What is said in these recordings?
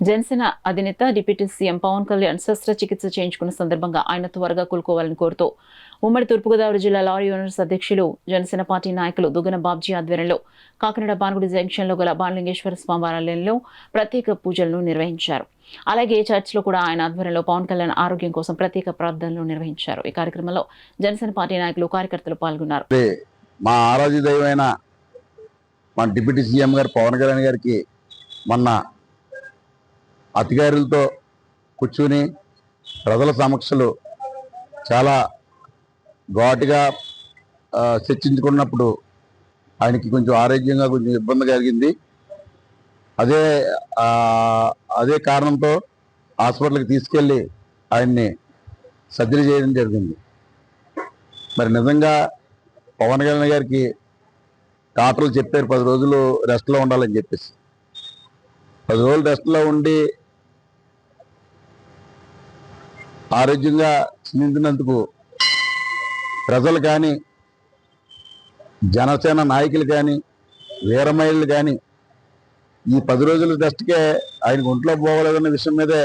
జనసేన అధినేత deputy CM Pawan Kalyan శస్త్రచికిత్స చేయించుకున్న సందర్భంగా ఆయన త్వరగా కోలుకోవాలని కోరుతూ ఉమ్మడి తూర్పుగోదావరి జిల్లా లారీ ఓనర్స్ అధ్యక్షులు జనసేన పార్టీ నాయకులు దుగ్గన బాబ్జీ ఆధ్వర్యంలో కాకినాడ బాన్గుడి జంక్షన్లో గల బాలలింగేశ్వర స్వామి ఆలయంలో ప్రత్యేక పూజలను నిర్వహించారు. అలాగే చర్చిలో కూడా ఆయన ఆధ్వర్యంలో పవన్ కళ్యాణ్ ఆరోగ్యం కోసం ప్రత్యేక ప్రార్థనలు నిర్వహించారు. ఈ కార్యక్రమంలో జనసేన పార్టీ నాయకులు కార్యకర్తలు పాల్గొన్నారు. మా ఆరాధ్య దైవమైన మన డిప్యూటీ సీఎం గారు పవన్ కళ్యాణ్ గారికి మొన్న అధికారులతో కూర్చుని ప్రజల సమక్షంలో చాలా ఘాటుగా చర్చించుకున్నప్పుడు ఆయనకి కొంచెం ఆరోగ్యంగా కొంచెం ఇబ్బంది కలిగింది. అదే కారణంతో హాస్పిటల్కి తీసుకెళ్ళి ఆయన్ని సర్జరీ చేయడం జరిగింది. మరి నిజంగా పవన్ కళ్యాణ్ గారికి డాక్టర్లు చెప్పారు 10 రోజులు రెస్ట్లో ఉండాలని చెప్పేసి. 10 రోజులు రెస్ట్లో ఉండి ఆరోగ్యంగా క్షీణించినందుకు ప్రజలు కానీ, జనసేన నాయకులు కానీ, వీరమహిళలు కానీ ఈ 10 రోజుల రెస్ట్కే ఆయనకు ఒంట్లో పోగలేదన్న విషయం మీదే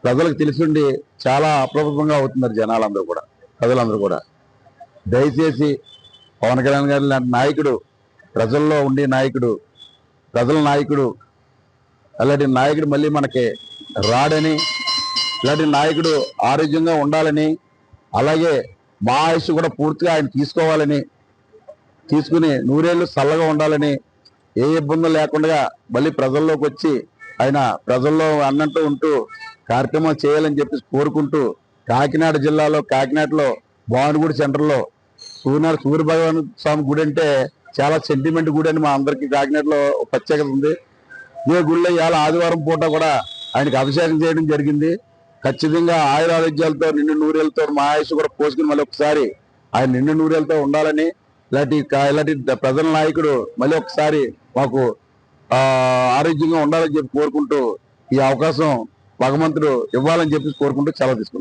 ప్రజలకు తెలిసిండి చాలా అప్రమత్తంగా అవుతున్నారు జనాలందరూ కూడా, ప్రజలందరూ కూడా. దయచేసి పవన్ కళ్యాణ్ గారి లాంటి నాయకుడు, ప్రజల్లో ఉండే నాయకుడు, ప్రజల నాయకుడు, అలాంటి నాయకుడు మళ్ళీ మనకి రాడని, ఇలాంటి నాయకుడు ఆరోగ్యంగా ఉండాలని, అలాగే మా ఆయుష్ కూడా పూర్తిగా ఆయన తీసుకోవాలని, తీసుకుని 100 ఏళ్ళు చల్లగా ఉండాలని, ఏ ఇబ్బందులు లేకుండా మళ్ళీ ప్రజల్లోకి వచ్చి ఆయన ప్రజల్లో అన్నట్టు ఉంటూ కార్యక్రమాలు చేయాలని చెప్పి కోరుకుంటూ, కాకినాడ జిల్లాలో కాకినాడలో భానుగుడి సెంటర్లో సూర్య భగవాన్ స్వామి గుడి అంటే చాలా సెంటిమెంట్ గుడి అని మా అందరికీ కాకినాడలో ప్రత్యేకత ఉంది. ఏ గుడిలో ఇవాళ ఆదివారం పూట కూడా ఆయనకి అభిషేకం చేయడం జరిగింది. ఖచ్చితంగా ఆయురారోగ్యాలతో నిండు 100 ఏళ్ళతో మా ఆయుష్ కూడా పోసుకుని మళ్ళీ ఒకసారి ఆయన నిండు 100 ఏళ్ళతో ఉండాలని, ఇలాంటి ప్రజల నాయకుడు మళ్ళీ ఒకసారి మాకు ఆరోగ్యంగా ఉండాలని చెప్పి కోరుకుంటూ, ఈ అవకాశం భగవంతుడు ఇవ్వాలని చెప్పి కోరుకుంటూ సెలవు తీసుకుంటాం.